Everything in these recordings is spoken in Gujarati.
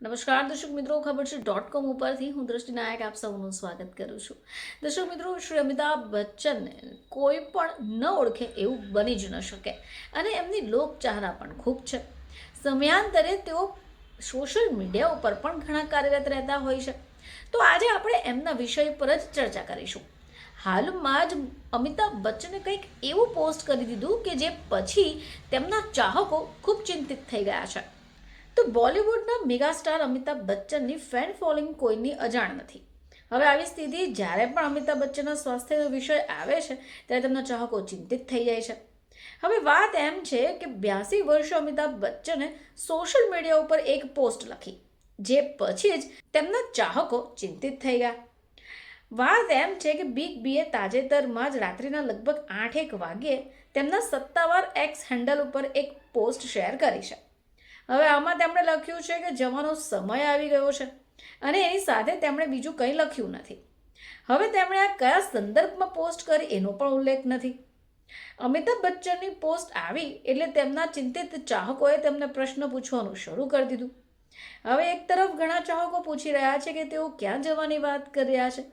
નમસ્કાર દર્શક મિત્રો, ખબર છે .com ઉપરથી હું દ્રષ્ટિ નાયક આપ સૌનું સ્વાગત કરું છું. દર્શક મિત્રો, શ્રી અમિતાભ બચ્ચનને કોઈ પણ ન ઓળખે એવું બની જ ન શકે અને એમની લોકચાહના પણ ખૂબ છે. સમયાંતરે તેઓ સોશિયલ મીડિયા ઉપર પણ ઘણા કાર્યરત રહેતા હોય છે. તો આજે આપણે એમના વિષય પર જ ચર્ચા કરીશું. હાલમાં જ અમિતાભ બચ્ચને કંઈક એવું પોસ્ટ કરી દીધું કે જે પછી તેમના ચાહકો ખૂબ ચિંતિત થઈ ગયા છે. તો બોલિવૂડના મેગાસ્ટાર અમિતાભ બચ્ચનની ફેન ફોલોઈંગ કોઈની અજાણ નથી. હવે આવી સ્થિતિ જ્યારે પણ અમિતાભ બચ્ચનના સ્વાસ્થ્યનો વિષય આવે છે ત્યારે તેમના ચાહકો ચિંતિત થઈ જાય છે. હવે વાત એમ છે કે 82 વર્ષીય અમિતાભ બચ્ચને સોશિયલ મીડિયા ઉપર એક પોસ્ટ લખી, જે પછી જ તેમના ચાહકો ચિંતિત થઈ ગયા. વાત એમ છે કે બિગ બીએ તાજેતરમાં જ રાત્રિના લગભગ 8-1 વાગ્યે તેમના સત્તાવાર એક્સ હેન્ડલ ઉપર એક પોસ્ટ શેર કરી છે. હવે આમાં તેમણે લખ્યું છે કે જવાનો સમય આવી ગયો છે અને એની સાથે તેમણે બીજું કંઈ લખ્યું નથી. હવે તેમણે આ કયા સંદર્ભમાં પોસ્ટ કરી એનો પણ ઉલ્લેખ નથી. અમિતાભ બચ્ચનની પોસ્ટ આવી એટલે તેમના ચિંતિત ચાહકોએ તેમને પ્રશ્ન પૂછવાનું શરૂ કરી દીધું. હવે એક તરફ ઘણા ચાહકો પૂછી રહ્યા છે કે તેઓ ક્યાં જવાની વાત કરી રહ્યા છે,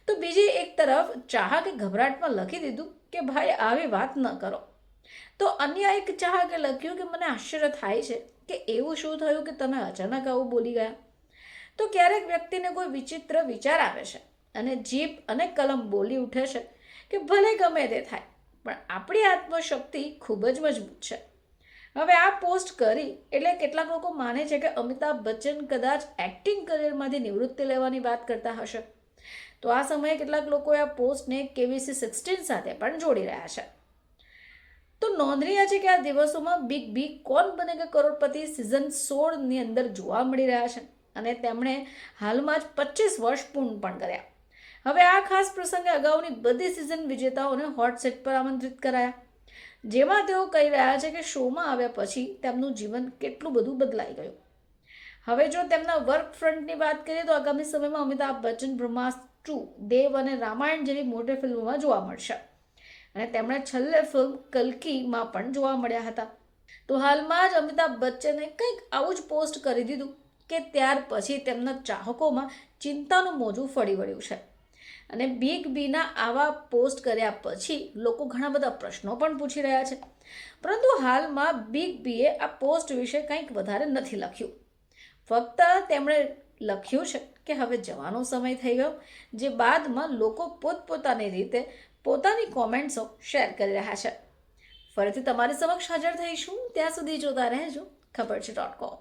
તો બીજી એક તરફ ચાહકે ગભરાટમાં લખી દીધું કે ભાઈ આવી વાત ન કરો. તો અન્ય એક ચાહકે લખ્યું કે મને આશ્ચર્ય થાય છે કે એવું શું થયું કે તમે અચાનક આવું બોલી ગયા. તો ક્યારેક વ્યક્તિને કોઈ વિચિત્ર વિચાર આવે છે અને જીભ અને કલમ બોલી ઉઠે છે કે ભલે ગમે તે થાય, પણ આપણી આત્મશક્તિ ખૂબ જ મજબૂત છે. હવે આ પોસ્ટ કરી એટલે કેટલાક લોકો માને છે કે અમિતાભ બચ્ચન કદાચ એક્ટિંગ કરિયરમાંથી નિવૃત્તિ લેવાની વાત કરતા હશે. તો આ સમયે કેટલાક લોકોએ આ પોસ્ટને KBC16 સાથે પણ જોડી રહ્યા છે. તો નોંધનીય છે કે આ દિવસોમાં બિગ બી કોણ બનેગા કરોડપતિ સિઝન 16ની અંદર જોવા મળી રહ્યા છે અને તેમણે હાલમાં જ 25 વર્ષ પૂર્ણ પણ કર્યા. હવે આ ખાસ પ્રસંગે અગાઉની બધી સિઝન વિજેતાઓને હોટ સેટ પર આમંત્રિત કરાયા, જેમાં તેઓ કહી રહ્યા છે કે શોમાં આવ્યા પછી તેમનું જીવન કેટલું બધું બદલાઈ ગયું. હવે જો તેમના વર્ક ફ્રન્ટની વાત કરીએ તો આગામી સમયમાં અમિતાભ બચ્ચન બ્રહ્માસ્ત્ર, દેવ અને રામાયણ જેવી મોટી ફિલ્મોમાં જોવા મળશે અને તેમણે છેલ્લે ફિલ્મ કલ્કીમાં પણ જોવા મળ્યા હતા. તો હાલમાં જ અમિતાભ બચ્ચને કંઈક આવું જ પોસ્ટ કરી દીધું કે ત્યાર પછી તેમના ચાહકોમાં ચિંતાનું મોજું ફરી વળ્યું છે અને બિગ બીના આવા પોસ્ટ કર્યા પછી લોકો ઘણા બધા પ્રશ્નો પણ પૂછી રહ્યા છે. પરંતુ હાલમાં બિગ બીએ આ પોસ્ટ વિશે કંઈક વધારે નથી લખ્યું. ફક્ત તેમણે લખ્યું છે કે હવે જવાનો સમય થઈ ગયો, જે બાદમાં લોકો પોતપોતાની રીતે પોતાની કોમેન્ટ્સો શેર કરી રહ્યા છે. ફરીથી તમારી સમક્ષ હાજર થઈશું, ત્યાં સુધી જોતા રહેજો ખબર છે .com.